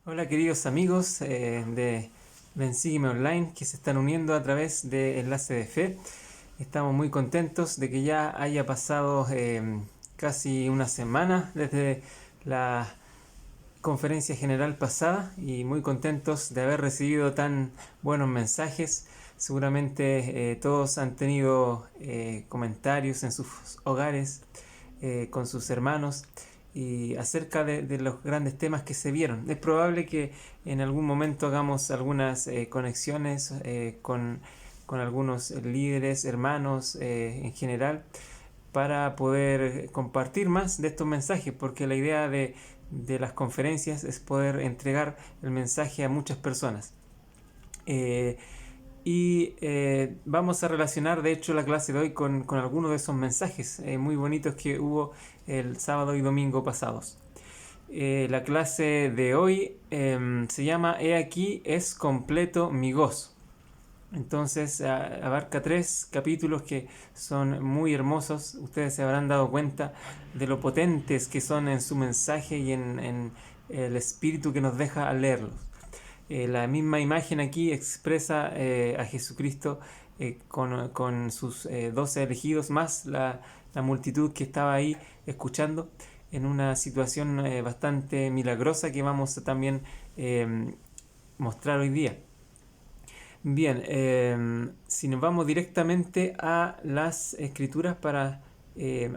Hola queridos amigos de Bensígueme Online que se están uniendo a través de Enlace de Fe. Estamos muy contentos de que ya haya pasado casi una semana desde la conferencia general pasada y muy contentos de haber recibido tan buenos mensajes. Seguramente todos han tenido comentarios en sus hogares con sus hermanos y acerca de los grandes temas que se vieron. Es probable que en algún momento hagamos algunas conexiones con algunos líderes, hermanos en general, para poder compartir más de estos mensajes, porque la idea de las conferencias es poder entregar el mensaje a muchas personas. Eh, Vamos a relacionar, de hecho, la clase de hoy con algunos de esos mensajes muy bonitos que hubo el sábado y domingo pasados. La clase de hoy se llama He aquí es completo mi gozo. Entonces abarca 3 capítulos que son muy hermosos. Ustedes se habrán dado cuenta de lo potentes que son en su mensaje y en el espíritu que nos deja al leerlos. La misma imagen aquí expresa a Jesucristo con sus 12 elegidos, más la multitud que estaba ahí escuchando, en una situación bastante milagrosa que vamos a también mostrar hoy día. Bien, si nos vamos directamente a las escrituras para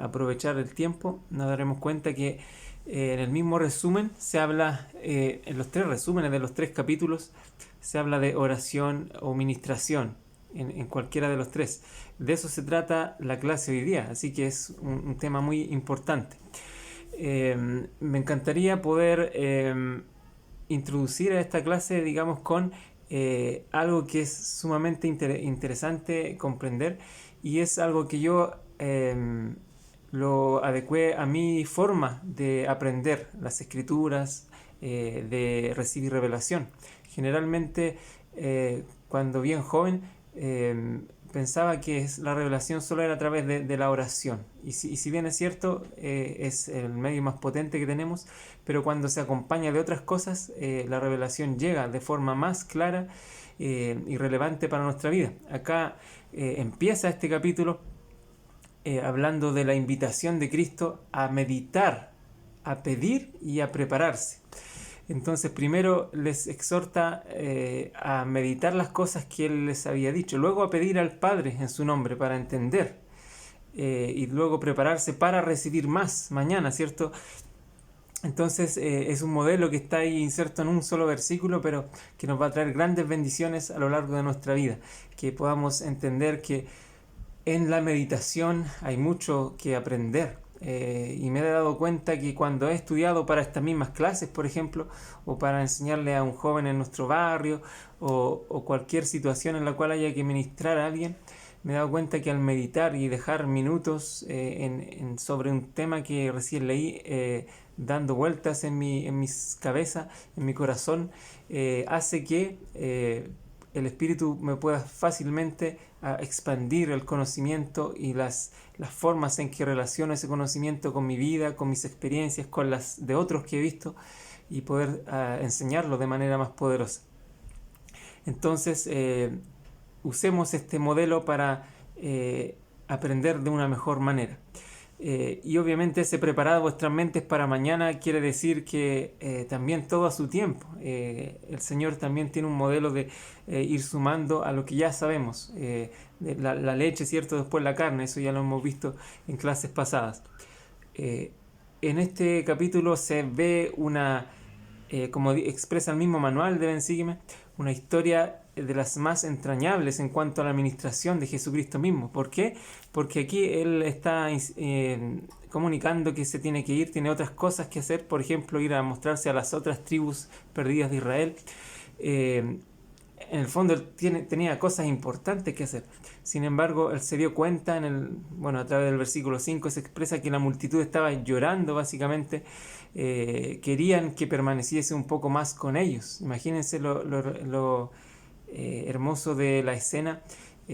aprovechar el tiempo, nos daremos cuenta que en el mismo resumen se habla, en los 3 resúmenes de los 3 capítulos, se habla de oración o ministración en cualquiera de los 3. De eso se trata la clase hoy día, así que es un tema muy importante. Me encantaría poder introducir a esta clase, digamos, con algo que es sumamente interesante comprender y es algo que yo lo adecué a mi forma de aprender las escrituras, de recibir revelación. Generalmente, cuando bien joven, pensaba que la revelación solo era a través de la oración. Y si bien es cierto, es el medio más potente que tenemos, pero cuando se acompaña de otras cosas, la revelación llega de forma más clara y relevante para nuestra vida. Acá empieza este capítulo hablando de la invitación de Cristo a meditar, a pedir y a prepararse. Entonces primero les exhorta a meditar las cosas que Él les había dicho, luego a pedir al Padre en su nombre para entender y luego prepararse para recibir más mañana, ¿cierto? Entonces es un modelo que está ahí inserto en un solo versículo, pero que nos va a traer grandes bendiciones a lo largo de nuestra vida, que podamos entender que en la meditación hay mucho que aprender. Y me he dado cuenta que cuando he estudiado para estas mismas clases, por ejemplo, o para enseñarle a un joven en nuestro barrio, o cualquier situación en la cual haya que ministrar a alguien, me he dado cuenta que al meditar y dejar minutos sobre un tema que recién leí, dando vueltas en mis cabeza, en mi corazón, hace que el espíritu me pueda fácilmente expandir el conocimiento y las formas en que relaciono ese conocimiento con mi vida, con mis experiencias, con las de otros que he visto y poder enseñarlo de manera más poderosa. Entonces, usemos este modelo para aprender de una mejor manera. Y obviamente ese preparado vuestras mentes para mañana quiere decir que también todo a su tiempo. El Señor también tiene un modelo de ir sumando a lo que ya sabemos. La leche, ¿cierto? Después la carne, eso ya lo hemos visto en clases pasadas. Eh, en este capítulo se ve como expresa el mismo manual de Bensígueme, una historia de las más entrañables en cuanto a la administración de Jesucristo mismo. ¿Por qué? Porque aquí él está comunicando que se tiene que ir, tiene otras cosas que hacer, por ejemplo, ir a mostrarse a las otras tribus perdidas de Israel. Eh, en el fondo él tenía cosas importantes que hacer. Sin embargo, él se dio cuenta a través del versículo 5 se expresa que la multitud estaba llorando básicamente, querían que permaneciese un poco más con ellos. Imagínense lo hermoso de la escena,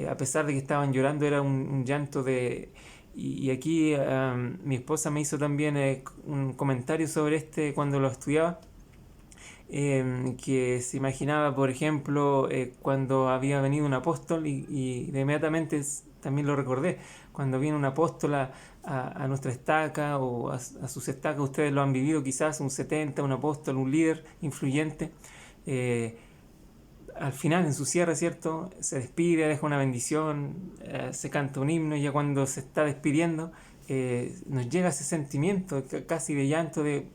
a pesar de que estaban llorando, era un llanto de... Y aquí mi esposa me hizo también un comentario sobre cuando lo estudiaba. que se imaginaba, por ejemplo, cuando había venido un apóstol y de inmediatamente también lo recordé, cuando viene un apóstol a nuestra estaca o a sus estacas, ustedes lo han vivido quizás, un 70, un apóstol, un líder influyente. eh, Al final, en su cierre, ¿cierto? Se despide, deja una bendición, se canta un himno y ya cuando se está despidiendo, nos llega ese sentimiento casi de llanto de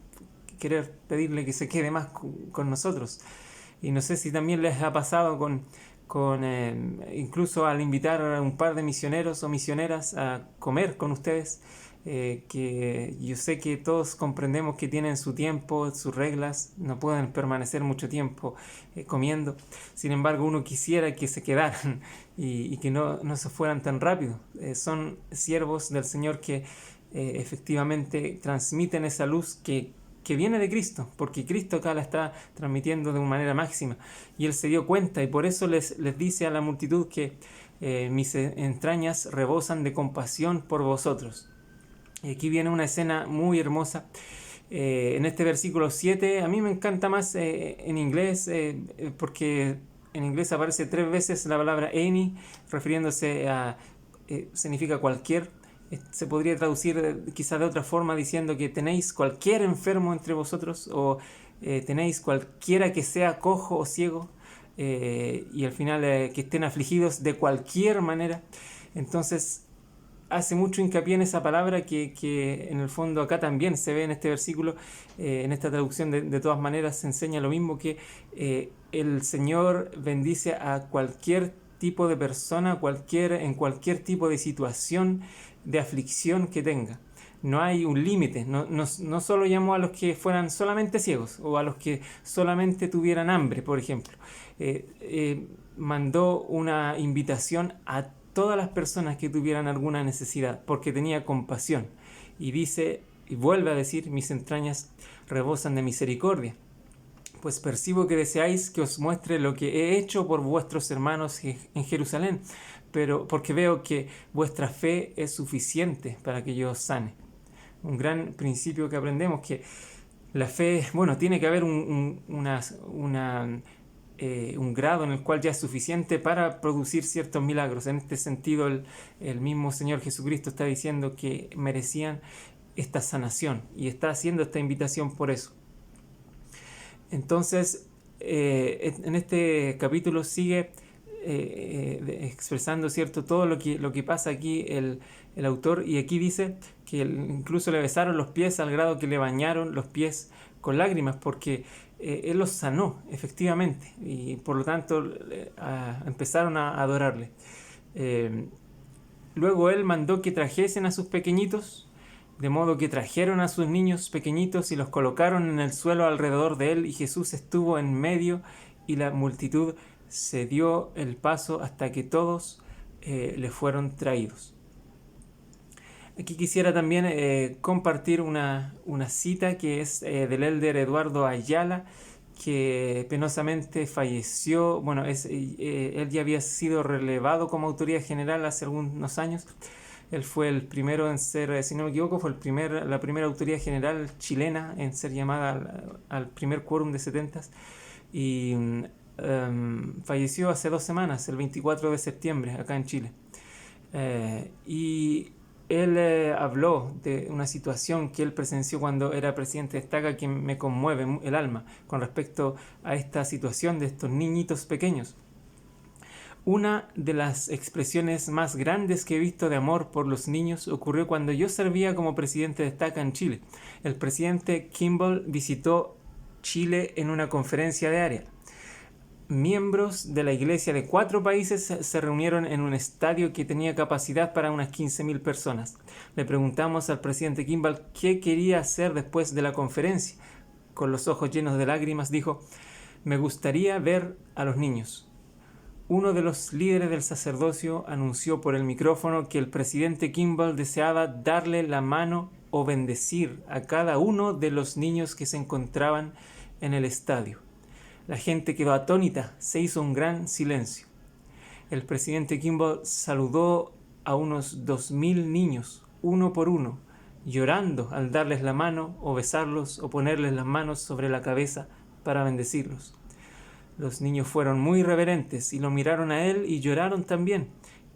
querer pedirle que se quede más con nosotros. Y no sé si también les ha pasado incluso al invitar a un par de misioneros o misioneras a comer con ustedes, que yo sé que todos comprendemos que tienen su tiempo, sus reglas, no pueden permanecer mucho tiempo comiendo. Sin embargo, uno quisiera que se quedaran y que no se fueran tan rápido. Son siervos del Señor que efectivamente transmiten esa luz que viene de Cristo, porque Cristo acá la está transmitiendo de una manera máxima. Y Él se dio cuenta y por eso les dice a la multitud que mis entrañas rebosan de compasión por vosotros. Y aquí viene una escena muy hermosa. En este versículo 7, a mí me encanta más en inglés, porque en inglés aparece 3 veces la palabra any, refiriéndose a, significa cualquier. Se podría traducir quizás de otra forma diciendo que tenéis cualquier enfermo entre vosotros o tenéis cualquiera que sea cojo o ciego, y al final que estén afligidos de cualquier manera. Entonces hace mucho hincapié en esa palabra que en el fondo acá también se ve en este versículo, en esta traducción de todas maneras se enseña lo mismo, que el Señor bendice a cualquier tipo de persona, en cualquier tipo de situación de aflicción que tenga. No hay un límite, no solo llamó a los que fueran solamente ciegos o a los que solamente tuvieran hambre, por ejemplo. Mandó una invitación a todas las personas que tuvieran alguna necesidad, porque tenía compasión. Y dice, y vuelve a decir, mis entrañas rebosan de misericordia. Pues percibo que deseáis que os muestre lo que he hecho por vuestros hermanos en Jerusalén, pero porque veo que vuestra fe es suficiente para que yo os sane. Un gran principio que aprendemos, que la fe, bueno, tiene que haber un grado en el cual ya es suficiente para producir ciertos milagros. En este sentido, el mismo Señor Jesucristo está diciendo que merecían esta sanación y está haciendo esta invitación por eso. Entonces, en este capítulo sigue expresando, ¿cierto?, todo lo que pasa aquí el autor, y aquí dice que incluso le besaron los pies al grado que le bañaron los pies con lágrimas, porque él los sanó efectivamente y por lo tanto empezaron a adorarle. Luego él mandó que trajesen a sus pequeñitos, de modo que trajeron a sus niños pequeñitos y los colocaron en el suelo alrededor de él, y Jesús estuvo en medio y la multitud se dio el paso hasta que todos le fueron traídos. Aquí quisiera también compartir una cita que es del elder Eduardo Ayala, que penosamente falleció. Bueno, él ya había sido relevado como autoridad general hace algunos años. Él fue el primero en ser, si no me equivoco, fue la primera autoridad general chilena en ser llamada al primer quórum de 70 y falleció hace 2 semanas, el 24 de septiembre, acá en Chile. Y él habló de una situación que él presenció cuando era presidente de Estaca que me conmueve el alma con respecto a esta situación de estos niñitos pequeños. Una de las expresiones más grandes que he visto de amor por los niños ocurrió cuando yo servía como presidente de Estaca en Chile. El presidente Kimball visitó Chile en una conferencia de área. Miembros de la iglesia de 4 países se reunieron en un estadio que tenía capacidad para unas 15.000 personas. Le preguntamos al presidente Kimball qué quería hacer después de la conferencia. Con los ojos llenos de lágrimas dijo: me gustaría ver a los niños. Uno de los líderes del sacerdocio anunció por el micrófono que el presidente Kimball deseaba darle la mano o bendecir a cada uno de los niños que se encontraban en el estadio. La gente quedó atónita, se hizo un gran silencio. El presidente Kimball saludó a unos 2.000 niños, uno por uno, llorando al darles la mano o besarlos o ponerles las manos sobre la cabeza para bendecirlos. Los niños fueron muy reverentes y lo miraron a él y lloraron también.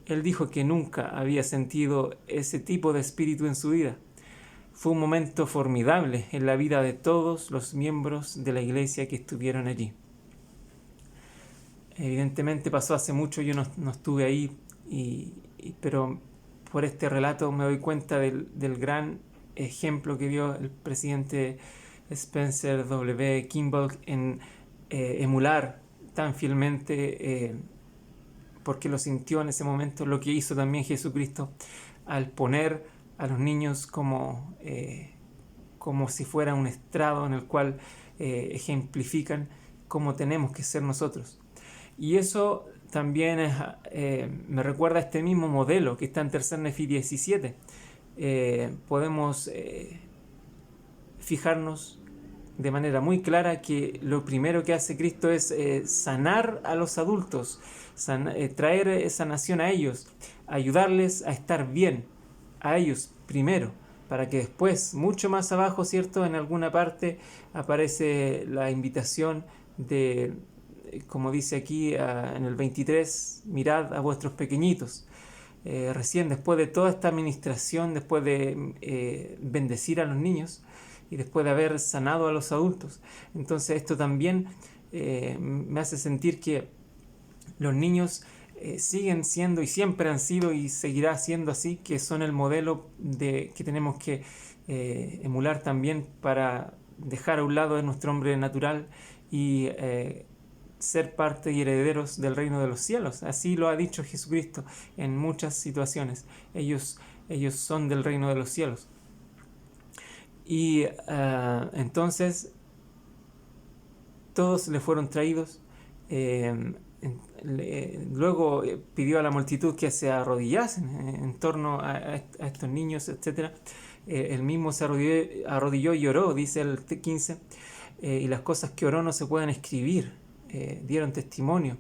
Él dijo que nunca había sentido ese tipo de espíritu en su vida. Fue un momento formidable en la vida de todos los miembros de la iglesia que estuvieron allí. Evidentemente pasó hace mucho, yo no estuve ahí, pero por este relato me doy cuenta del gran ejemplo que dio el presidente Spencer W. Kimball en emular tan fielmente, porque lo sintió en ese momento, lo que hizo también Jesucristo al poner a los niños como si fuera un estrado en el cual ejemplifican cómo tenemos que ser nosotros. Y eso también me recuerda a este mismo modelo que está en 3 Nefi 17. Podemos fijarnos de manera muy clara que lo primero que hace Cristo es sanar a los adultos, traer sanación a ellos, ayudarles a estar bien, a ellos primero, para que después, mucho más abajo, ¿cierto? En alguna parte aparece la invitación de, como dice aquí en el 23, mirad a vuestros pequeñitos. Recién después de toda esta administración, después de bendecir a los niños y después de haber sanado a los adultos. Entonces esto también me hace sentir que los niños siguen siendo y siempre han sido y seguirá siendo así, que son el modelo que tenemos que emular también para dejar a un lado nuestro hombre natural y ser parte y herederos del reino de los cielos. Así lo ha dicho Jesucristo en muchas situaciones. Ellos son del reino de los cielos. Y entonces todos le fueron traídos. Luego pidió a la multitud que se arrodillasen en torno a estos niños, etc. Él mismo se arrodilló y oró, dice el 15, y las cosas que oró no se pueden escribir. Dieron testimonio.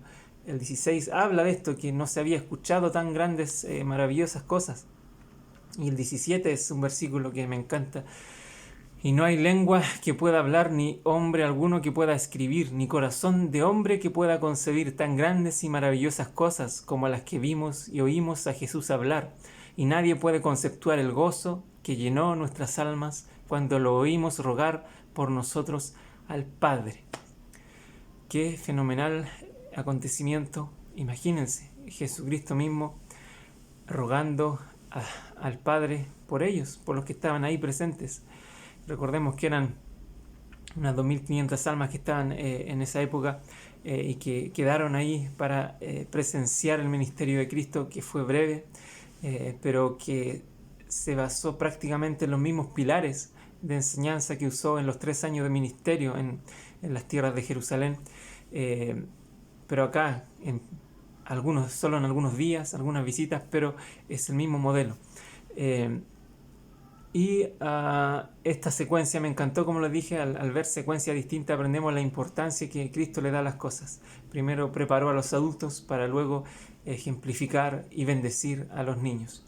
El 16 habla de esto, que no se había escuchado tan grandes, maravillosas cosas. Y el 17 es un versículo que me encanta. Y no hay lengua que pueda hablar, ni hombre alguno que pueda escribir, ni corazón de hombre que pueda concebir tan grandes y maravillosas cosas como las que vimos y oímos a Jesús hablar. Y nadie puede conceptuar el gozo que llenó nuestras almas cuando lo oímos rogar por nosotros al Padre. Qué fenomenal acontecimiento. Imagínense, Jesucristo mismo rogando al Padre por ellos, por los que estaban ahí presentes. Recordemos que eran unas 2.500 almas que estaban en esa época y que quedaron ahí para presenciar el ministerio de Cristo, que fue breve, pero que se basó prácticamente en los mismos pilares de enseñanza que usó en los 3 años de ministerio en las tierras de Jerusalén, pero acá solo en algunos días, algunas visitas, pero es el mismo modelo. Y esta secuencia me encantó, como les dije, al ver secuencia distinta aprendemos la importancia que Cristo le da a las cosas. Primero preparó a los adultos para luego ejemplificar y bendecir a los niños.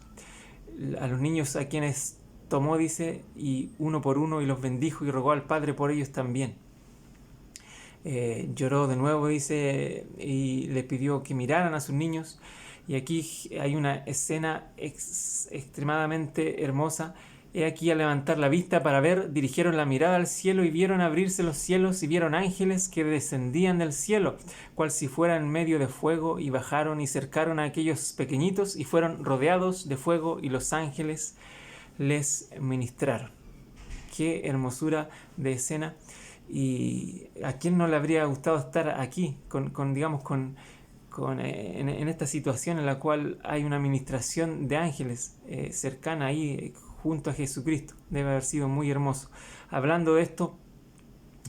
A los niños a quienes tomó, dice, y uno por uno, y los bendijo y rogó al Padre por ellos también. Lloró de nuevo, dice, y le pidió que miraran a sus niños. Y aquí hay una escena extremadamente hermosa. He aquí, al levantar la vista para ver, dirigieron la mirada al cielo y vieron abrirse los cielos y vieron ángeles que descendían del cielo, cual si fueran en medio de fuego, y bajaron y cercaron a aquellos pequeñitos y fueron rodeados de fuego, y los ángeles les ministraron. Qué hermosura de escena. Y a quién no le habría gustado estar aquí en esta situación en la cual hay una ministración de ángeles cercana ahí junto a Jesucristo. Debe haber sido muy hermoso. Hablando de esto,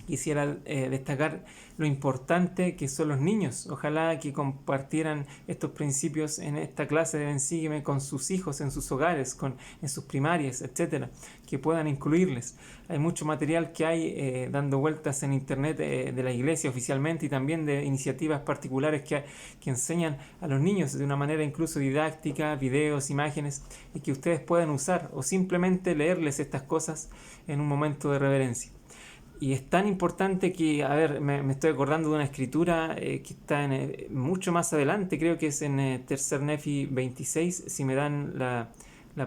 quisiera destacar lo importante que son los niños. Ojalá que compartieran estos principios en esta clase de Ven Sígueme con sus hijos, en sus hogares, en sus primarias, etcétera, que puedan incluirles. Hay mucho material que hay dando vueltas en internet de la iglesia oficialmente, y también de iniciativas particulares que enseñan a los niños de una manera incluso didáctica, videos, imágenes, y que ustedes pueden usar o simplemente leerles estas cosas en un momento de reverencia. y es tan importante que, a ver, me estoy acordando de una escritura que está mucho más adelante, creo que es en Tercer Nefi 26, si me dan la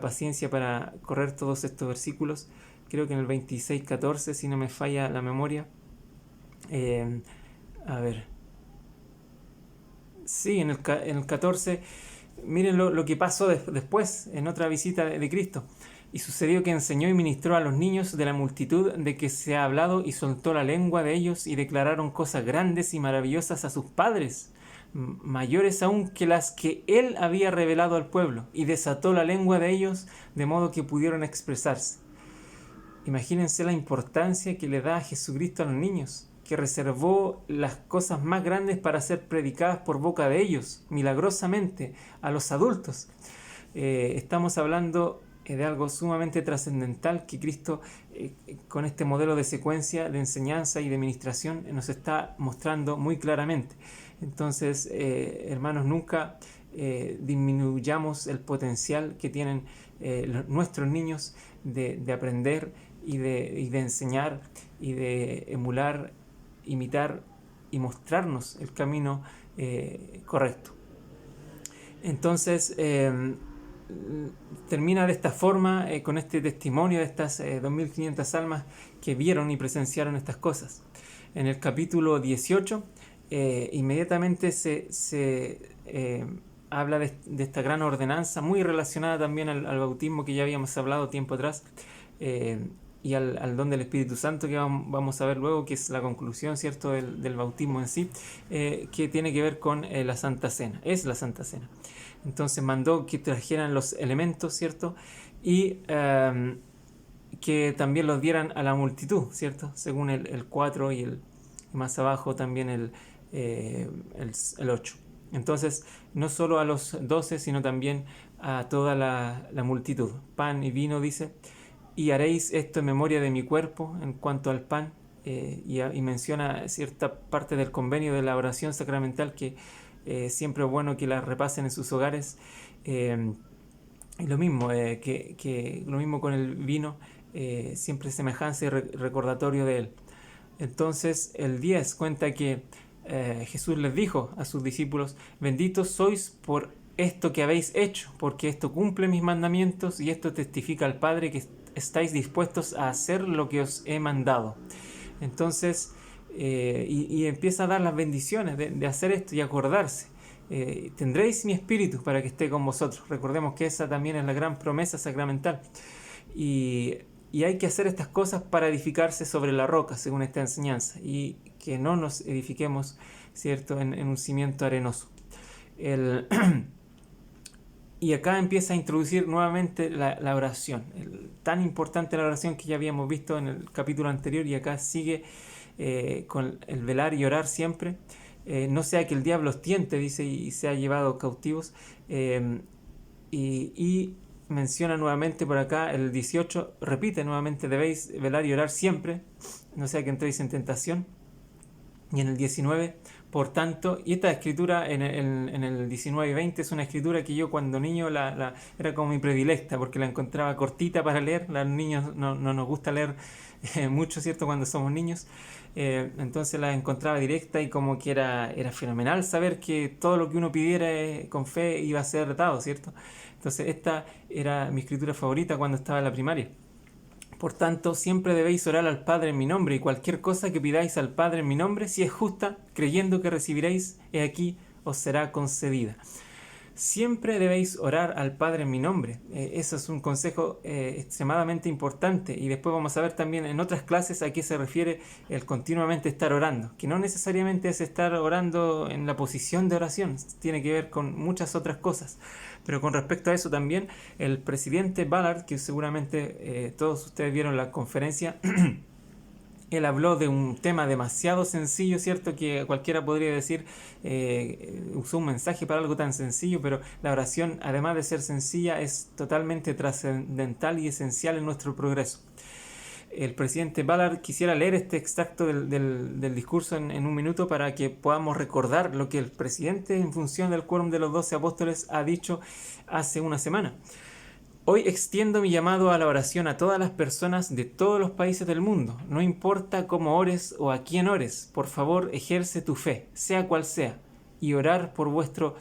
paciencia para correr todos estos versículos, creo que en el 26:14, si no me falla la memoria. A ver, sí, en el 14, miren lo que pasó después, en otra visita de Cristo. Y sucedió que enseñó y ministró a los niños de la multitud de que se ha hablado, y soltó la lengua de ellos, y declararon cosas grandes y maravillosas a sus padres, mayores aún que las que él había revelado al pueblo, y desató la lengua de ellos de modo que pudieron expresarse. Imagínense la importancia que le da a Jesucristo a los niños, que reservó las cosas más grandes para ser predicadas por boca de ellos, milagrosamente, a los adultos. Estamos hablando de algo sumamente trascendental que Cristo, con este modelo de secuencia de enseñanza y de ministración, nos está mostrando muy claramente. Entonces, hermanos, nunca disminuyamos el potencial que tienen nuestros niños de aprender y de enseñar y de emular, imitar y mostrarnos el camino correcto. Entonces, termina de esta forma, con este testimonio de estas 2500 almas que vieron y presenciaron estas cosas. En el capítulo 18, inmediatamente se habla de esta gran ordenanza, muy relacionada también al bautismo que ya habíamos hablado tiempo atrás, y al don del Espíritu Santo, que vamos a ver luego, que es la conclusión, ¿cierto?, del bautismo en sí, que tiene que ver con la Santa Cena. Es la Santa Cena. Entonces mandó que trajeran los elementos, ¿cierto?, y que también los dieran a la multitud, ¿cierto?, según el 4 y más abajo también el 8. Entonces, no solo a los 12, sino también a toda la multitud. Pan y vino, dice, y haréis esto en memoria de mi cuerpo. En cuanto al pan, y menciona cierta parte del convenio de la oración sacramental que siempre es bueno que la repasen en sus hogares. Y lo mismo, lo mismo con el vino, siempre semejanza y recordatorio de él. Entonces el 10 cuenta que Jesús les dijo a sus discípulos: benditos sois por esto que habéis hecho, porque esto cumple mis mandamientos y esto testifica al Padre que estáis dispuestos a hacer lo que os he mandado. Entonces, y empieza a dar las bendiciones de hacer esto y acordarse. Tendréis mi espíritu para que esté con vosotros. Recordemos que esa también es la gran promesa sacramental. Y hay que hacer estas cosas para edificarse sobre la roca, según esta enseñanza, y que no nos edifiquemos, ¿cierto?, en un cimiento arenoso. Y acá empieza a introducir nuevamente la oración, tan importante la oración que ya habíamos visto en el capítulo anterior, y acá sigue con el velar y orar siempre, no sea que el diablo os tiente, dice, y sea llevado cautivos, y menciona nuevamente por acá el 18, repite nuevamente: debéis velar y orar siempre, no sea que entréis en tentación. Y en el 19, por tanto, y esta escritura en el 19 y 20 es una escritura que yo cuando niño era como mi predilecta, porque la encontraba cortita para leer. Los niños no nos gusta leer mucho, ¿cierto?, cuando somos niños. Entonces la encontraba directa, y como que era fenomenal saber que todo lo que uno pidiera con fe iba a ser dado, ¿cierto? Entonces esta era mi escritura favorita cuando estaba en la primaria. Por tanto, siempre debéis orar al Padre en mi nombre, y cualquier cosa que pidáis al Padre en mi nombre, si es justa, creyendo que recibiréis, he aquí os será concedida. Siempre debéis orar al Padre en mi nombre. Eso es un consejo extremadamente importante, y después vamos a ver también en otras clases a qué se refiere el continuamente estar orando, que no necesariamente es estar orando en la posición de oración, tiene que ver con muchas otras cosas. Pero con respecto a eso también, el presidente Ballard, que seguramente todos ustedes vieron la conferencia, él habló de un tema demasiado sencillo, ¿cierto?, que cualquiera podría decir, usó un mensaje para algo tan sencillo, pero la oración, además de ser sencilla, es totalmente trascendental y esencial en nuestro progreso. El presidente Ballard, quisiera leer este extracto del discurso en un minuto para que podamos recordar lo que el presidente, en función del quórum de los 12 apóstoles, ha dicho hace una semana. Hoy extiendo mi llamado a la oración a todas las personas de todos los países del mundo. No importa cómo ores o a quién ores, por favor ejerce tu fe, sea cual sea, y orar por vuestro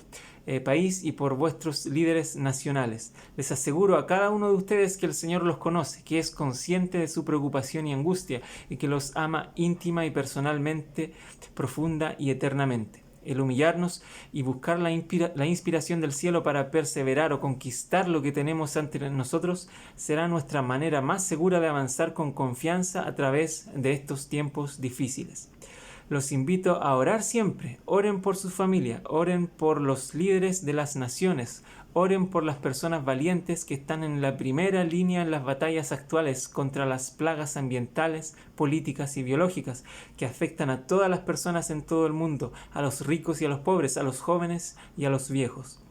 país y por vuestros líderes nacionales. Les aseguro a cada uno de ustedes que el Señor los conoce, que es consciente de su preocupación y angustia y que los ama íntima y personalmente, profunda y eternamente. El humillarnos y buscar la inspiración del cielo para perseverar o conquistar lo que tenemos ante nosotros será nuestra manera más segura de avanzar con confianza a través de estos tiempos difíciles. Los invito a orar siempre. Oren por su familia, oren por los líderes de las naciones, oren por las personas valientes que están en la primera línea en las batallas actuales contra las plagas ambientales, políticas y biológicas que afectan a todas las personas en todo el mundo, a los ricos y a los pobres, a los jóvenes y a los viejos.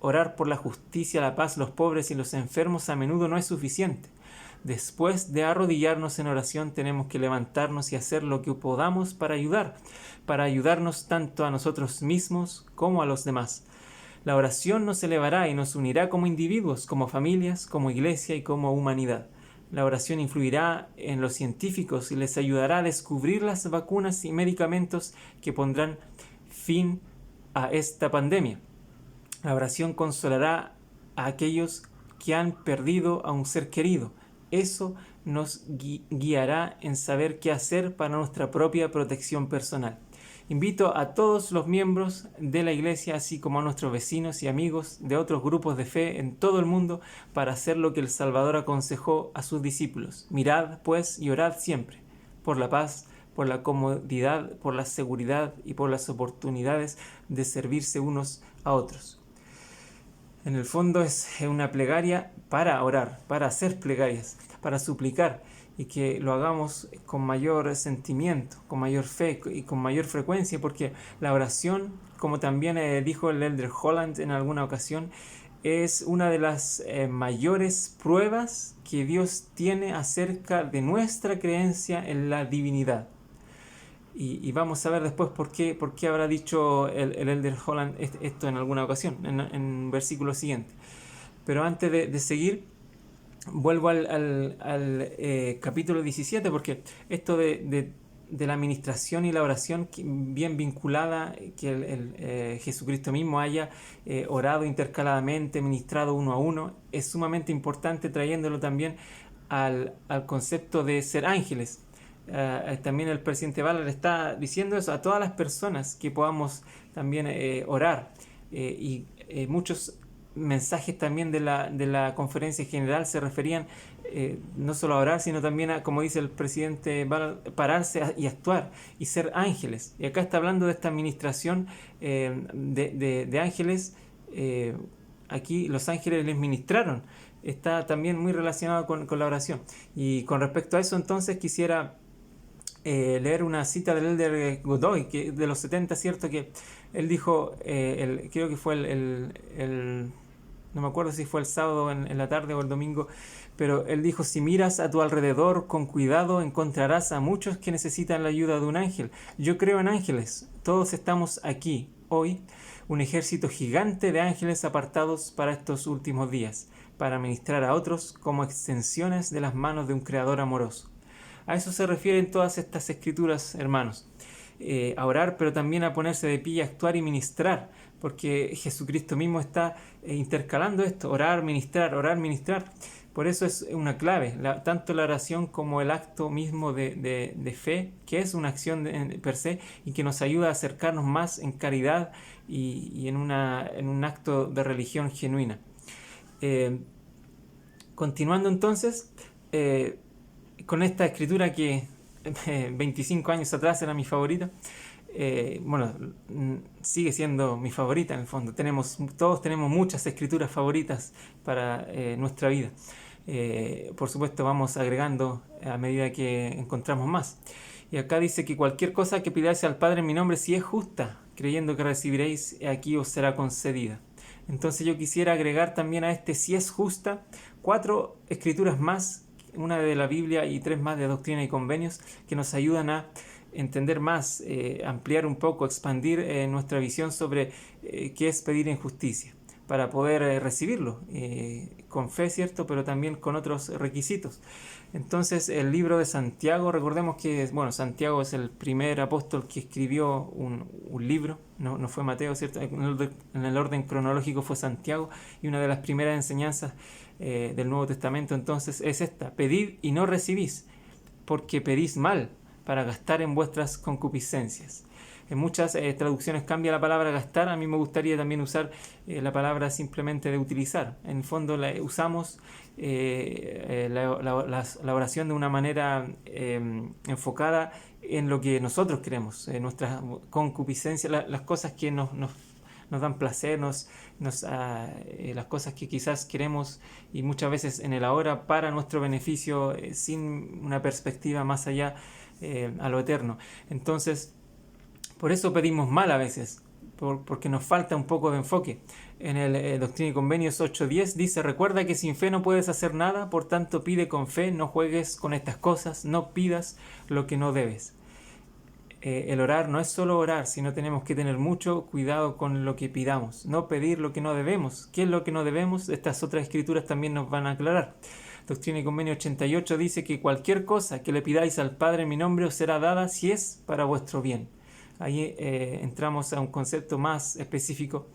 Orar por la justicia, la paz, los pobres y los enfermos a menudo no es suficiente. Después de arrodillarnos en oración tenemos que levantarnos y hacer lo que podamos para ayudarnos tanto a nosotros mismos como a los demás. La oración nos elevará y nos unirá como individuos, como familias, como iglesia y como humanidad. La oración influirá en los científicos y les ayudará a descubrir las vacunas y medicamentos que pondrán fin a esta pandemia. La oración consolará a aquellos que han perdido a un ser querido. Eso nos guiará en saber qué hacer para nuestra propia protección personal. Invito a todos los miembros de la Iglesia, así como a nuestros vecinos y amigos de otros grupos de fe en todo el mundo, para hacer lo que el Salvador aconsejó a sus discípulos. Mirad, pues, y orad siempre, por la paz, por la comodidad, por la seguridad y por las oportunidades de servirse unos a otros. En el fondo es una plegaria para orar, para hacer plegarias, para suplicar, y que lo hagamos con mayor sentimiento, con mayor fe y con mayor frecuencia, porque la oración, como también dijo el Elder Holland en alguna ocasión, es una de las mayores pruebas que Dios tiene acerca de nuestra creencia en la divinidad. Y vamos a ver después por qué habrá dicho el Elder Holland esto en alguna ocasión, en un versículo siguiente. Pero antes de seguir, vuelvo al capítulo 17, porque esto de la administración y la oración bien vinculada, que Jesucristo mismo haya orado intercaladamente, ministrado uno a uno, es sumamente importante, trayéndolo también al concepto de ser ángeles. También el presidente Ballard está diciendo eso a todas las personas, que podamos también orar, y muchos mensajes también de la conferencia general se referían no solo a orar, sino también a, como dice el presidente Ballard, pararse y actuar y ser ángeles. Y acá está hablando de esta administración de ángeles. Aquí los ángeles les ministraron. Está también muy relacionado con la oración. Y con respecto a eso, entonces quisiera leer una cita del Elder Godoy, que de los 70, ¿cierto? Que él dijo, creo que fue no me acuerdo si fue el sábado en la tarde o el domingo, pero él dijo: si miras a tu alrededor con cuidado, encontrarás a muchos que necesitan la ayuda de un ángel. Yo creo en ángeles. Todos estamos aquí hoy, un ejército gigante de ángeles apartados para estos últimos días, para ministrar a otros como extensiones de las manos de un creador amoroso. A eso se refieren todas estas escrituras, hermanos. A orar, pero también a ponerse de pie, a actuar y ministrar, porque Jesucristo mismo está intercalando esto: orar, ministrar, orar, ministrar. Por eso es una clave, tanto la oración como el acto mismo de fe, que es una acción per se, y que nos ayuda a acercarnos más en caridad y en un acto de religión genuina. Continuando entonces, con esta escritura que 25 años atrás era mi favorita, sigue siendo mi favorita en el fondo. Todos tenemos muchas escrituras favoritas para nuestra vida. Por supuesto, vamos agregando a medida que encontramos más. Y acá dice que cualquier cosa que pidáis al Padre en mi nombre, si es justa, creyendo que recibiréis, aquí os será concedida. Entonces yo quisiera agregar también a este si es justa 4 escrituras más, una de la Biblia y 3 más de Doctrina y Convenios, que nos ayudan a entender más, ampliar un poco, expandir nuestra visión sobre qué es pedir en justicia, para poder recibirlo con fe, ¿cierto? Pero también con otros requisitos. Entonces, el libro de Santiago, recordemos que, bueno, Santiago es el primer apóstol que escribió un libro, no fue Mateo, ¿cierto? En el orden cronológico fue Santiago, y una de las primeras enseñanzas del Nuevo Testamento entonces es esta: pedid y no recibís, porque pedís mal, para gastar en vuestras concupiscencias. En muchas traducciones cambia la palabra gastar. A mí me gustaría también usar la palabra simplemente de utilizar. En el fondo usamos la oración de una manera enfocada en lo que nosotros queremos, nuestras concupiscencias, las cosas que nos dan placer, las cosas que quizás queremos, y muchas veces en el ahora para nuestro beneficio, sin una perspectiva más allá a lo eterno. Entonces, por eso pedimos mal a veces, porque nos falta un poco de enfoque. En el Doctrina y Convenios 8.10 dice: recuerda que sin fe no puedes hacer nada, por tanto pide con fe, no juegues con estas cosas, no pidas lo que no debes. El orar no es solo orar, sino tenemos que tener mucho cuidado con lo que pidamos, no pedir lo que no debemos. ¿Qué es lo que no debemos? Estas otras escrituras también nos van a aclarar. Doctrina y Convenio 88 dice que cualquier cosa que le pidáis al Padre en mi nombre os será dada si es para vuestro bien. Ahí entramos a un concepto más específico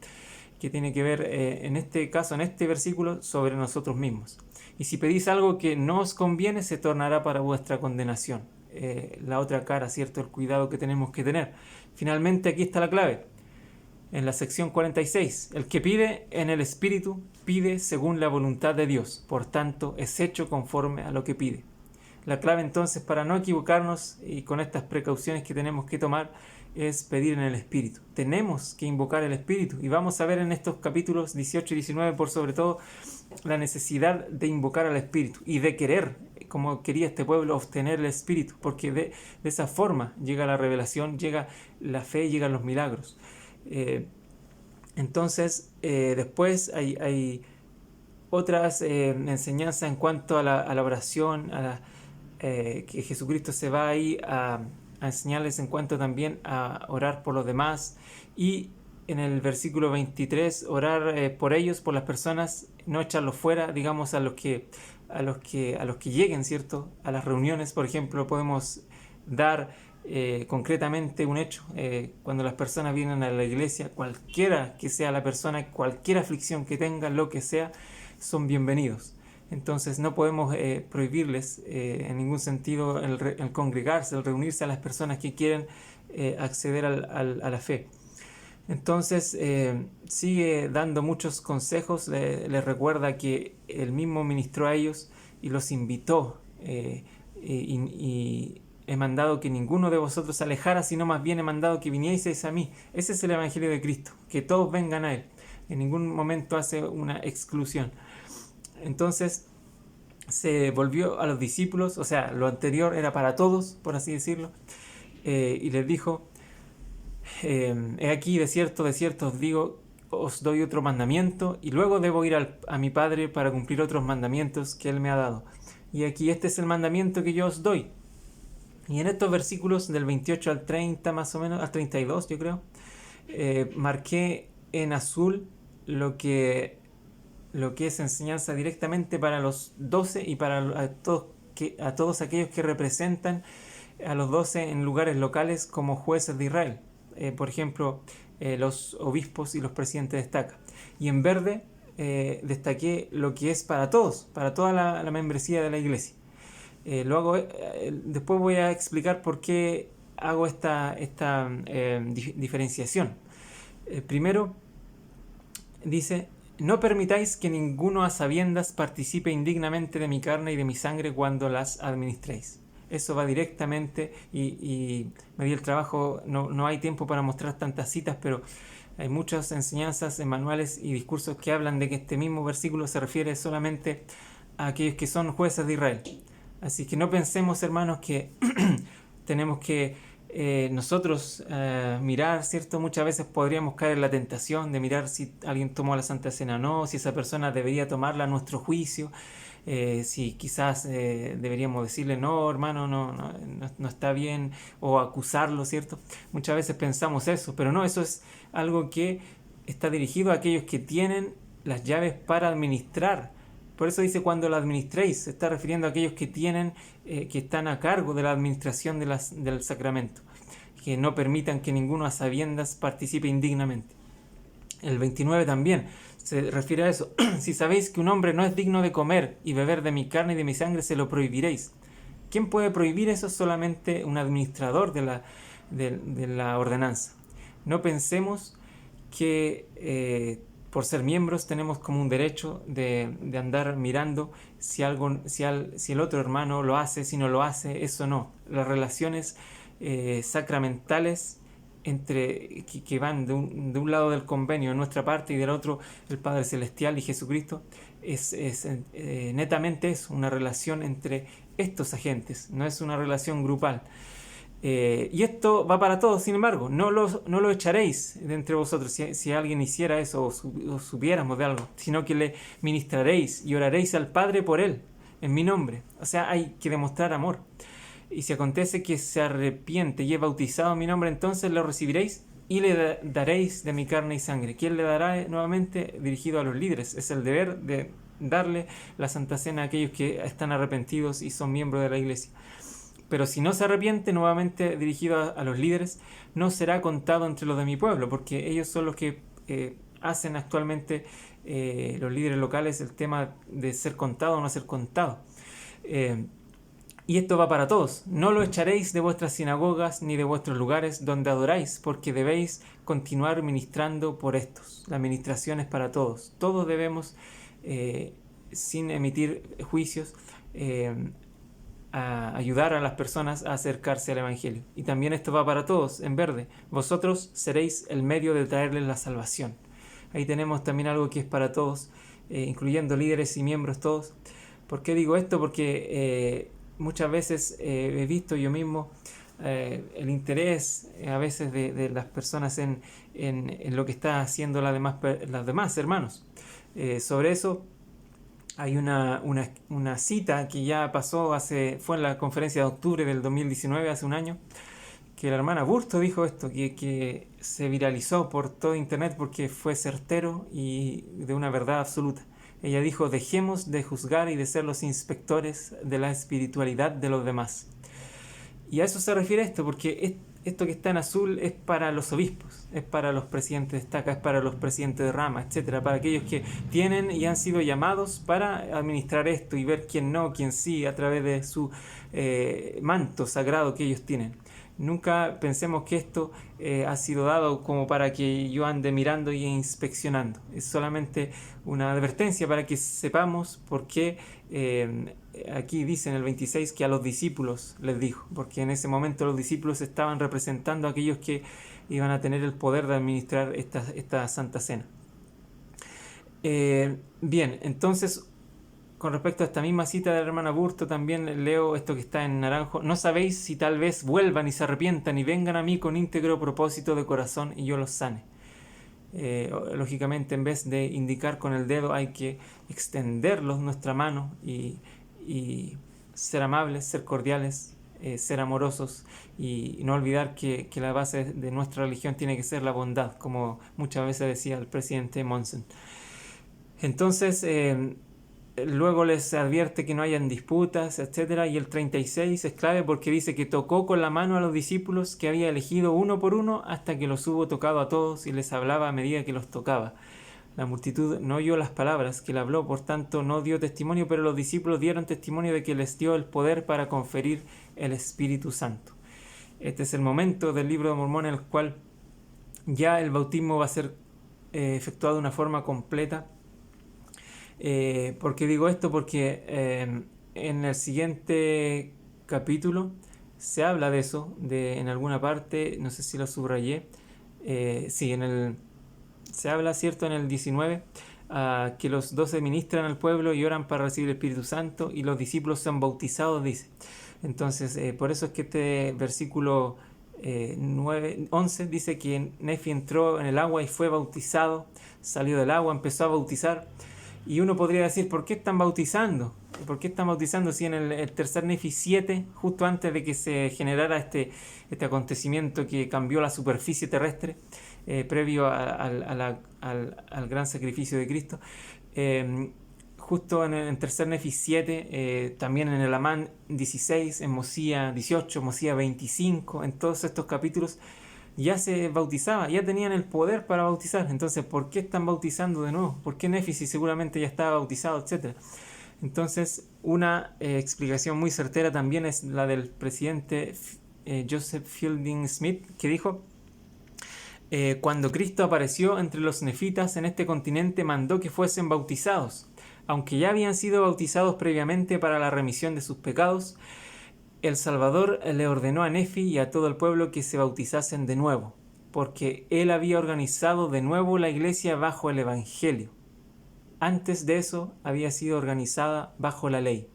que tiene que ver, en este caso, en este versículo, sobre nosotros mismos. Y si pedís algo que no os conviene, se tornará para vuestra condenación. La otra cara, ¿cierto? El cuidado que tenemos que tener. Finalmente, aquí está la clave. En la sección 46, el que pide en el Espíritu, pide según la voluntad de Dios. Por tanto, es hecho conforme a lo que pide. La clave entonces, para no equivocarnos y con estas precauciones que tenemos que tomar, es pedir en el Espíritu. Tenemos que invocar el Espíritu, y vamos a ver en estos capítulos 18 y 19 por sobre todo la necesidad de invocar al Espíritu y de querer, como quería este pueblo, obtener el Espíritu, porque de esa forma llega la revelación, llega la fe, llegan los milagros. Entonces después hay otras enseñanzas en cuanto a la oración, que Jesucristo se va ahí a enseñarles en cuanto también a orar por los demás. Y en el versículo 23, orar por ellos, por las personas, no echarlos fuera, digamos, a los que lleguen, ¿cierto? A las reuniones, por ejemplo, podemos dar concretamente un hecho. Cuando las personas vienen a la iglesia, cualquiera que sea la persona, cualquier aflicción que tenga, lo que sea, son bienvenidos. Entonces no podemos prohibirles en ningún sentido el congregarse, el reunirse a las personas que quieren acceder a la fe. Entonces sigue dando muchos consejos, les recuerda que él mismo ministró a ellos y los invitó, y he mandado que ninguno de vosotros se alejara, sino más bien he mandado que vinieseis a mí. Ese es el Evangelio de Cristo, que todos vengan a él. En ningún momento hace una exclusión. Entonces se volvió a los discípulos, o sea, lo anterior era para todos, por así decirlo, y les dijo: he aquí, de cierto os digo, os doy otro mandamiento, y luego debo ir a mi Padre para cumplir otros mandamientos que Él me ha dado. Y aquí este es el mandamiento que yo os doy. Y en estos versículos del 28 al 30 más o menos, al 32 yo creo, marqué en azul lo que es enseñanza directamente para los 12 y para a todos aquellos que representan a los 12 en lugares locales como jueces de Israel. Por ejemplo, los obispos y los presidentes de estaca. Y en verde destaqué lo que es para todos, para toda la membresía de la iglesia. Después voy a explicar por qué hago esta diferenciación. Primero, dice: no permitáis que ninguno a sabiendas participe indignamente de mi carne y de mi sangre cuando las administréis. Eso va directamente, y me di el trabajo, no hay tiempo para mostrar tantas citas, pero hay muchas enseñanzas en manuales y discursos que hablan de que este mismo versículo se refiere solamente a aquellos que son jueces de Israel. Así que no pensemos, hermanos, que tenemos que nosotros mirar, ¿cierto? Muchas veces podríamos caer en la tentación de mirar si alguien tomó la Santa Cena o no, si esa persona debería tomarla a nuestro juicio, si quizás deberíamos decirle: no, hermano, no está bien, o acusarlo, ¿cierto? Muchas veces pensamos eso, pero no, eso es algo que está dirigido a aquellos que tienen las llaves para administrar, Por eso dice cuando la administréis, se está refiriendo a aquellos que tienen, que están a cargo de la administración del sacramento, que no permitan que ninguno a sabiendas participe indignamente. El 29 también se refiere a eso. Si sabéis que un hombre no es digno de comer y beber de mi carne y de mi sangre, se lo prohibiréis. ¿Quién puede prohibir eso? Solamente un administrador de la ordenanza. No pensemos que por ser miembros tenemos como un derecho de andar mirando si el otro hermano lo hace, si no lo hace, eso no. Las relaciones sacramentales que van de un lado del convenio en nuestra parte y del otro el Padre Celestial y Jesucristo, es netamente es una relación entre estos agentes, no es una relación grupal. Y esto va para todos, sin embargo, no lo echaréis de entre vosotros si alguien hiciera eso o supiéramos de algo, sino que le ministraréis y oraréis al Padre por él, en mi nombre. O sea, hay que demostrar amor. Y si acontece que se arrepiente y es bautizado en mi nombre, entonces lo recibiréis y le daréis de mi carne y sangre. ¿Quién le dará? Nuevamente dirigido a los líderes. Es el deber de darle la Santa Cena a aquellos que están arrepentidos y son miembros de la iglesia. Pero si no se arrepiente, nuevamente dirigido a los líderes, no será contado entre los de mi pueblo, porque ellos son los que hacen actualmente los líderes locales el tema de ser contado o no ser contado. Y esto va para todos. No lo echaréis de vuestras sinagogas ni de vuestros lugares donde adoráis, porque debéis continuar ministrando por estos. La administración es para todos. Todos debemos, sin emitir juicios, a ayudar a las personas a acercarse al Evangelio. Y también esto va para todos, en verde. Vosotros seréis el medio de traerles la salvación. Ahí tenemos también algo que es para todos, incluyendo líderes y miembros todos. ¿Por qué digo esto? Porque muchas veces he visto yo mismo el interés a veces de las personas en lo que está haciendo las demás hermanos. Sobre eso hay una cita que ya pasó, fue en la conferencia de octubre del 2019, hace un año, que la hermana Burto dijo esto, que se viralizó por todo internet porque fue certero y de una verdad absoluta. Ella dijo: dejemos de juzgar y de ser los inspectores de la espiritualidad de los demás. Y a eso se refiere esto, porque esto que está en azul es para los obispos, es para los presidentes de estaca, es para los presidentes de rama, etcétera, para aquellos que tienen y han sido llamados para administrar esto y ver quién no, quién sí, a través de su manto sagrado que ellos tienen. Nunca pensemos que esto ha sido dado como para que yo ande mirando y inspeccionando. Es solamente una advertencia para que sepamos por qué aquí dice en el 26 que a los discípulos les dijo, porque en ese momento los discípulos estaban representando a aquellos que iban a tener el poder de administrar esta Santa Cena. Bien, entonces, con respecto a esta misma cita de la hermana Burto, también leo esto que está en naranjo. No sabéis si tal vez vuelvan y se arrepientan y vengan a mí con íntegro propósito de corazón y yo los sane. Lógicamente, en vez de indicar con el dedo, hay que extenderlos nuestra mano y ser amables, ser cordiales, ser amorosos y no olvidar que la base de nuestra religión tiene que ser la bondad, como muchas veces decía el presidente Monson. Entonces, luego les advierte que no hayan disputas, etc. Y el 36 es clave porque dice que tocó con la mano a los discípulos que había elegido uno por uno hasta que los hubo tocado a todos y les hablaba a medida que los tocaba. La multitud no oyó las palabras que él habló, por tanto no dio testimonio, pero los discípulos dieron testimonio de que les dio el poder para conferir el Espíritu Santo. Este es el momento del Libro de Mormón en el cual ya el bautismo va a ser efectuado de una forma completa. ¿Por qué digo esto? Porque en el siguiente capítulo se habla de eso, en alguna parte, no sé si lo subrayé, sí, se habla, ¿cierto?, en el 19, que los 12 ministran al pueblo y oran para recibir el Espíritu Santo y los discípulos son bautizados, dice. Entonces, por eso es que este versículo 11 dice que Nefi entró en el agua y fue bautizado, salió del agua, empezó a bautizar. Y uno podría decir, ¿por qué están bautizando? ¿Por qué están bautizando si en el tercer Nefi 7, justo antes de que se generara este acontecimiento que cambió la superficie terrestre, previo al gran sacrificio de Cristo, justo en Tercer Nefis 7, también en el Amán 16, en Mosía 18, Mosía 25, en todos estos capítulos ya se bautizaba, ya tenían el poder para bautizar. Entonces, ¿por qué están bautizando de nuevo? ¿Por qué Nefis si seguramente ya estaba bautizado, etcétera? Entonces, una explicación muy certera también es la del presidente Joseph Fielding Smith, que dijo: cuando Cristo apareció entre los nefitas en este continente, mandó que fuesen bautizados. Aunque ya habían sido bautizados previamente para la remisión de sus pecados, el Salvador le ordenó a Nefi y a todo el pueblo que se bautizasen de nuevo, porque él había organizado de nuevo la iglesia bajo el Evangelio. Antes de eso había sido organizada bajo la ley.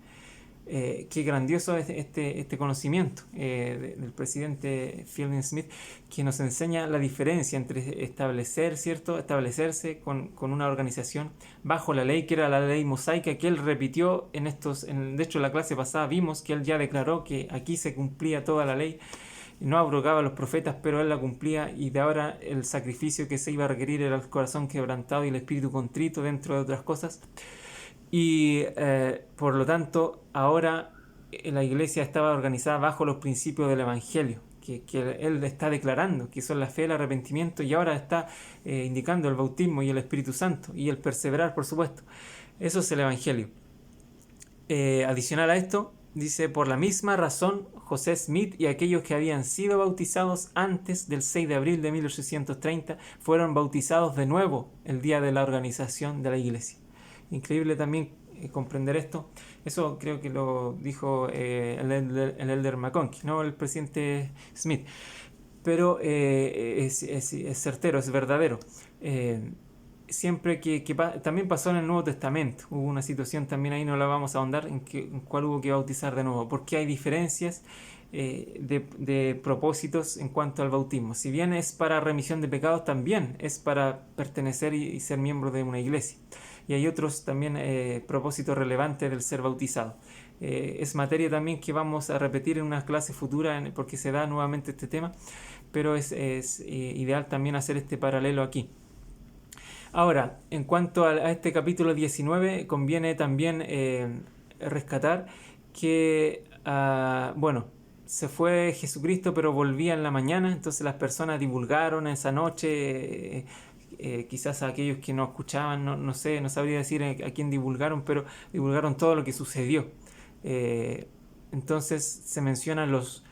Qué grandioso es este conocimiento del presidente Fielding Smith, que nos enseña la diferencia entre establecerse con una organización bajo la ley, que era la ley mosaica, que él repitió de hecho en la clase pasada vimos que él ya declaró que aquí se cumplía toda la ley, no abrogaba a los profetas, pero él la cumplía, y de ahora el sacrificio que se iba a requerir era el corazón quebrantado y el espíritu contrito, dentro de otras cosas. Y por lo tanto, ahora la iglesia estaba organizada bajo los principios del Evangelio, que él está declarando, que son la fe, el arrepentimiento, y ahora está indicando el bautismo y el Espíritu Santo, y el perseverar, por supuesto. Eso es el Evangelio. Adicional a esto, dice: por la misma razón, José Smith y aquellos que habían sido bautizados antes del 6 de abril de 1830 fueron bautizados de nuevo el día de la organización de la iglesia. Increíble también comprender esto. Eso creo que lo dijo el elder McConkie, no el presidente Smith. Pero es certero, es verdadero. Siempre también pasó en el Nuevo Testamento. Hubo una situación también ahí, no la vamos a ahondar, en cuál hubo que bautizar de nuevo, porque hay diferencias de propósitos en cuanto al bautismo. Si bien es para remisión de pecados, también es para pertenecer y ser miembro de una iglesia. Y hay otros también propósitos relevantes del ser bautizado. Es materia también que vamos a repetir en una clase futura, porque se da nuevamente este tema, pero es ideal también hacer este paralelo aquí. Ahora, en cuanto a este capítulo 19, conviene también rescatar que, se fue Jesucristo, pero volvía en la mañana. Entonces las personas divulgaron esa noche, quizás a aquellos que no escuchaban, no sé, no sabría decir a quién divulgaron, pero divulgaron todo lo que sucedió. Entonces se mencionan los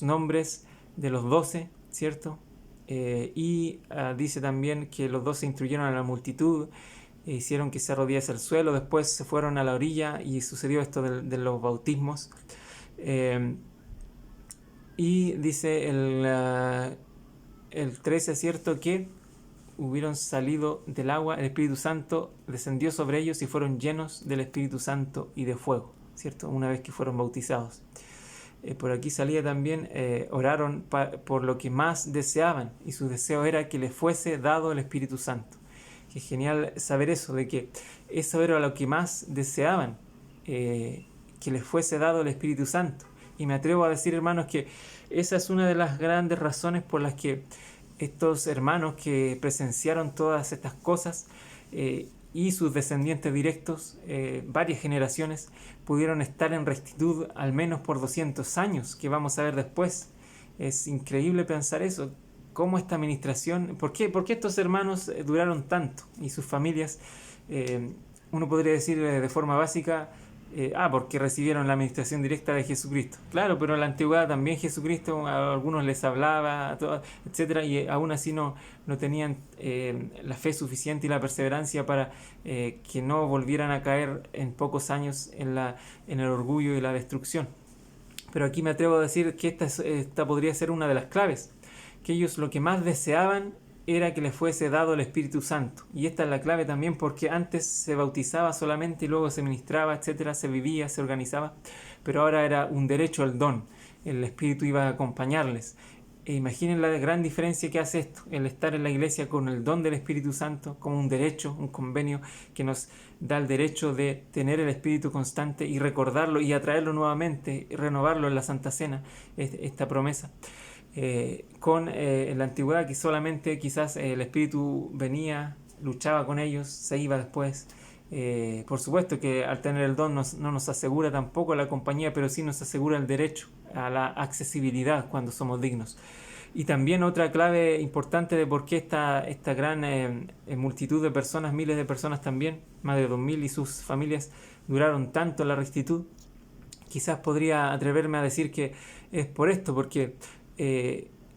nombres de los 12, ¿cierto? Dice también que los 12 instruyeron a la multitud, hicieron que se arrodillase al suelo, después se fueron a la orilla y sucedió esto de los bautismos. Y dice el 13, ¿cierto?, que hubieron salido del agua, el Espíritu Santo descendió sobre ellos y fueron llenos del Espíritu Santo y de fuego, ¿cierto?, una vez que fueron bautizados. Por aquí salía también, oraron por lo que más deseaban, y su deseo era que les fuese dado el Espíritu Santo. Qué genial saber eso, de que eso era lo que más deseaban, que les fuese dado el Espíritu Santo. Y me atrevo a decir, hermanos, que esa es una de las grandes razones por las que estos hermanos que presenciaron todas estas cosas y sus descendientes directos, varias generaciones, pudieron estar en rectitud al menos por 200 años, que vamos a ver después. Es increíble pensar eso, cómo esta administración, ¿por qué estos hermanos duraron tanto? Y sus familias, uno podría decir de forma básica, porque recibieron la administración directa de Jesucristo. Claro, pero en la antigüedad también Jesucristo a algunos les hablaba, etcétera, y aún así no tenían la fe suficiente y la perseverancia para que no volvieran a caer en pocos años en el orgullo y la destrucción. Pero aquí me atrevo a decir que esta podría ser una de las claves, que ellos lo que más deseaban era que les fuese dado el Espíritu Santo. Y esta es la clave también, porque antes se bautizaba solamente y luego se ministraba, etcétera, se vivía, se organizaba, pero ahora era un derecho el don, el Espíritu iba a acompañarles. Imaginen la gran diferencia que hace esto, el estar en la iglesia con el don del Espíritu Santo como un derecho, un convenio que nos da el derecho de tener el Espíritu constante y recordarlo y atraerlo nuevamente, renovarlo en la Santa Cena, esta promesa. En la antigüedad, que solamente quizás el Espíritu venía, luchaba con ellos, se iba después, Por supuesto que al tener el don no nos asegura tampoco la compañía, pero sí nos asegura el derecho a la accesibilidad cuando somos dignos. Y también otra clave importante de por qué esta gran multitud de personas, miles de personas también, más de 2000 y sus familias, duraron tanto en la rectitud. Quizás podría atreverme a decir que es por esto, porque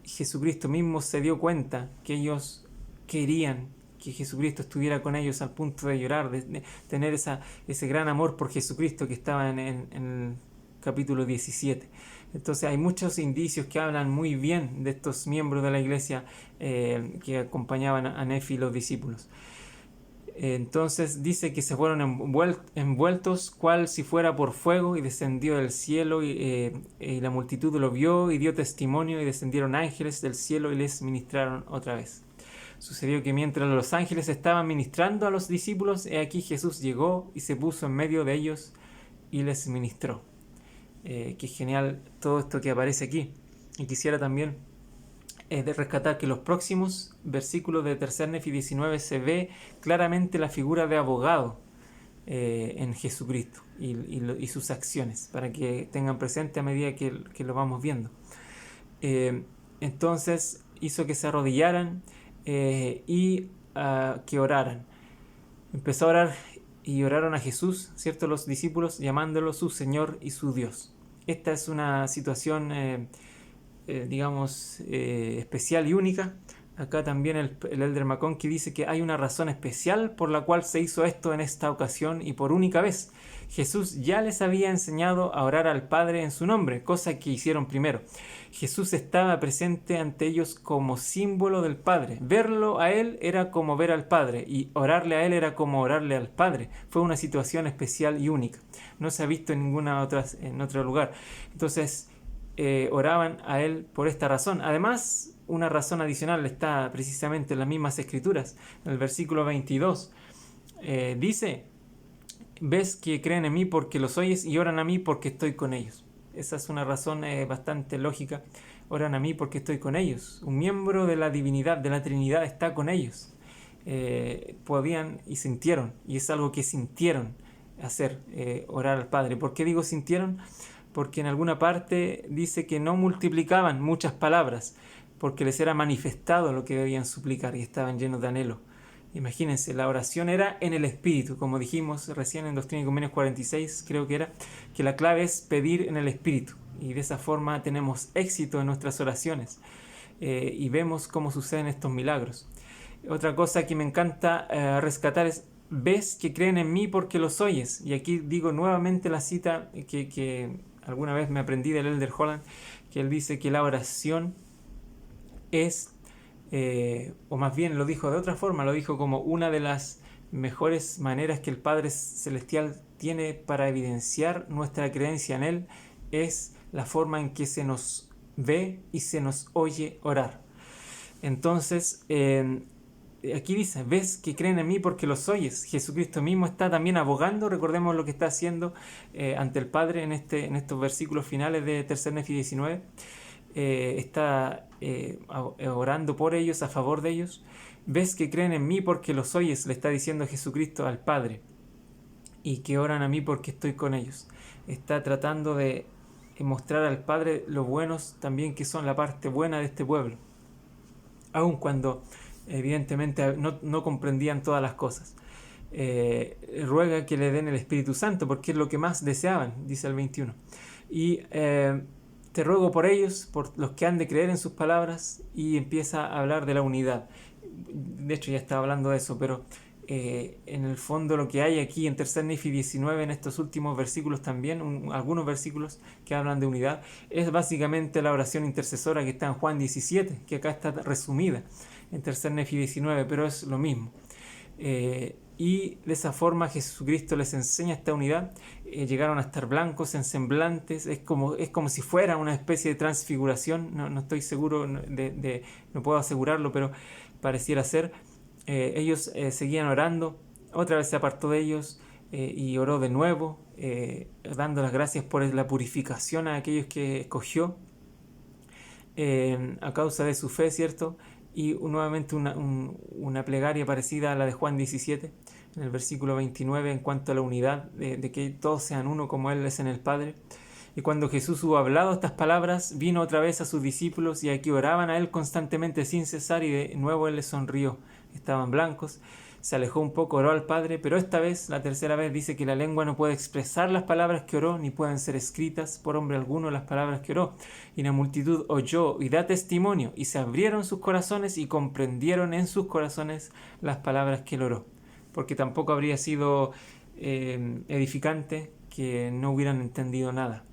Jesucristo mismo se dio cuenta que ellos querían que Jesucristo estuviera con ellos al punto de llorar, de tener ese gran amor por Jesucristo que estaba en el capítulo 17. Entonces hay muchos indicios que hablan muy bien de estos miembros de la iglesia que acompañaban a Nefi y los discípulos. Entonces dice que se fueron envueltos cual si fuera por fuego, y descendió del cielo y la multitud lo vio y dio testimonio, y descendieron ángeles del cielo y les ministraron otra vez. Sucedió que mientras los ángeles estaban ministrando a los discípulos, he aquí Jesús llegó y se puso en medio de ellos y les ministró. Qué genial todo esto que aparece aquí. Y quisiera también de rescatar que en los próximos versículos de 3 Nefi 19 se ve claramente la figura de abogado en Jesucristo y sus acciones, para que tengan presente a medida que lo vamos viendo. Entonces hizo que se arrodillaran y que oraran. Empezó a orar y oraron a Jesús, ¿cierto? Los discípulos, llamándolo su Señor y su Dios. Esta es una situación, digamos, especial y única. Acá también el Elder McConkie dice que hay una razón especial por la cual se hizo esto en esta ocasión y por única vez. Jesús ya les había enseñado a orar al Padre en su nombre, cosa que hicieron primero. Jesús estaba presente ante ellos como símbolo del Padre. Verlo a Él era como ver al Padre, y orarle a Él era como orarle al Padre. Fue una situación especial y única. No se ha visto en en otro lugar. Entonces, oraban a Él por esta razón. Además, una razón adicional está precisamente en las mismas Escrituras. En el versículo 22 dice: ves que creen en mí porque los oyes, y oran a mí porque estoy con ellos. Esa es una razón bastante lógica. Oran a mí porque estoy con ellos. Un miembro de la divinidad, de la Trinidad, está con ellos. Podían y sintieron, y es algo que sintieron hacer, orar al Padre. ¿Por qué digo sintieron? Porque en alguna parte dice que no multiplicaban muchas palabras, porque les era manifestado lo que debían suplicar, y estaban llenos de anhelo. Imagínense, la oración era en el Espíritu, como dijimos recién en Doctrina y Convenios 46, creo que era, que la clave es pedir en el Espíritu, y de esa forma tenemos éxito en nuestras oraciones, y vemos cómo suceden estos milagros. Otra cosa que me encanta rescatar es: ves que creen en mí porque los oyes. Y aquí digo nuevamente la cita que alguna vez me aprendí del Elder Holland, que él dice que la oración es, o más bien lo dijo de otra forma, lo dijo como una de las mejores maneras que el Padre Celestial tiene para evidenciar nuestra creencia en Él, es la forma en que se nos ve y se nos oye orar. Entonces, aquí dice: ves que creen en mí porque los oyes. Jesucristo mismo está también abogando. Recordemos lo que está haciendo ante el Padre en estos versículos finales de 3 Nefi 19. Está orando por ellos, a favor de ellos. Ves que creen en mí porque los oyes, le está diciendo Jesucristo al Padre, y que oran a mí porque estoy con ellos. Está tratando de mostrar al Padre lo buenos también que son, la parte buena de este pueblo, aun cuando evidentemente no comprendían todas las cosas. Ruega que le den el Espíritu Santo, porque es lo que más deseaban, dice el 21. Y te ruego por ellos, por los que han de creer en sus palabras, y empieza a hablar de la unidad. De hecho ya estaba hablando de eso, pero en el fondo lo que hay aquí en 3 Nefi 19, en estos últimos versículos también, algunos versículos que hablan de unidad, es básicamente la oración intercesora que está en Juan 17, que acá está resumida en 3 Nefi 19, pero es lo mismo. Y de esa forma Jesucristo les enseña esta unidad. Llegaron a estar blancos en semblantes, es como si fuera una especie de transfiguración. No estoy seguro, no puedo asegurarlo, pero pareciera ser. Ellos seguían orando, otra vez se apartó de ellos y oró de nuevo, dando las gracias por la purificación a aquellos que escogió a causa de su fe, ¿cierto? Y nuevamente una plegaria parecida a la de Juan 17, en el versículo 29, en cuanto a la unidad, de que todos sean uno como Él es en el Padre. Y cuando Jesús hubo hablado estas palabras, vino otra vez a sus discípulos, y aquí oraban a Él constantemente sin cesar, y de nuevo Él les sonrió. Estaban blancos, se alejó un poco, oró al Padre, pero esta vez, la tercera vez, dice que la lengua no puede expresar las palabras que oró, ni pueden ser escritas por hombre alguno las palabras que oró. Y la multitud oyó y da testimonio, y se abrieron sus corazones y comprendieron en sus corazones las palabras que él oró. Porque tampoco habría sido edificante que no hubieran entendido nada,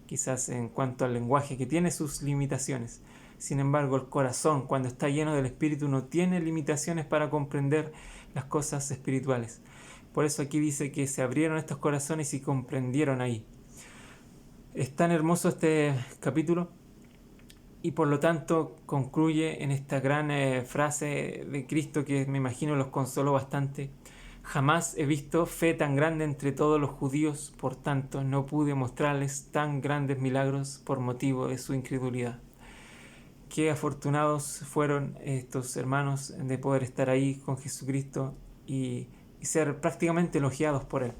quizás en cuanto al lenguaje, que tiene sus limitaciones. Sin embargo, el corazón, cuando está lleno del Espíritu, no tiene limitaciones para comprender las cosas espirituales. Por eso aquí dice que se abrieron estos corazones y comprendieron ahí. Es tan hermoso este capítulo, y por lo tanto concluye en esta gran frase de Cristo que me imagino los consoló bastante. Jamás he visto fe tan grande entre todos los judíos, por tanto no pude mostrarles tan grandes milagros por motivo de su incredulidad. Qué afortunados fueron estos hermanos de poder estar ahí con Jesucristo y ser prácticamente elogiados por Él,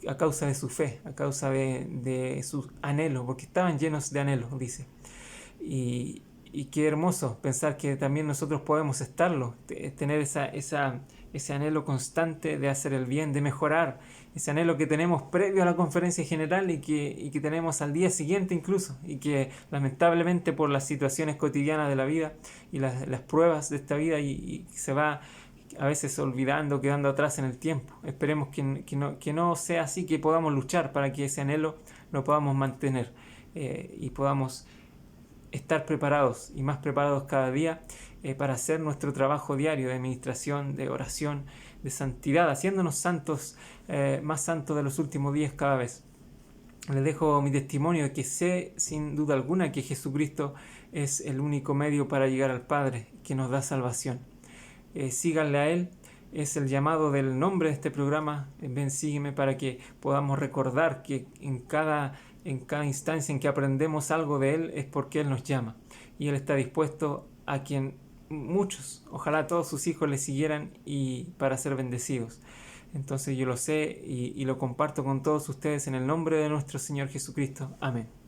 a causa de su fe, a causa de sus anhelos, porque estaban llenos de anhelos, dice. Y qué hermoso pensar que también nosotros podemos estarlo, tener ese anhelo constante de hacer el bien, de mejorar, ese anhelo que tenemos previo a la conferencia general y que tenemos al día siguiente incluso, y que lamentablemente por las situaciones cotidianas de la vida y las pruebas de esta vida y se va a veces olvidando, quedando atrás en el tiempo. Esperemos que no sea así, que podamos luchar para que ese anhelo lo podamos mantener y podamos estar preparados y más preparados cada día para hacer nuestro trabajo diario de administración, de oración, de santidad, haciéndonos santos, más santos de los últimos días cada vez. Les dejo mi testimonio de que sé sin duda alguna que Jesucristo es el único medio para llegar al Padre, que nos da salvación. Síganle a Él, es el llamado del nombre de este programa, ven, sígueme, para que podamos recordar que en cada instancia en que aprendemos algo de Él es porque Él nos llama, y Él está dispuesto a quien muchos, ojalá todos sus hijos le siguieran y para ser bendecidos. Entonces yo lo sé y lo comparto con todos ustedes en el nombre de nuestro Señor Jesucristo. Amén.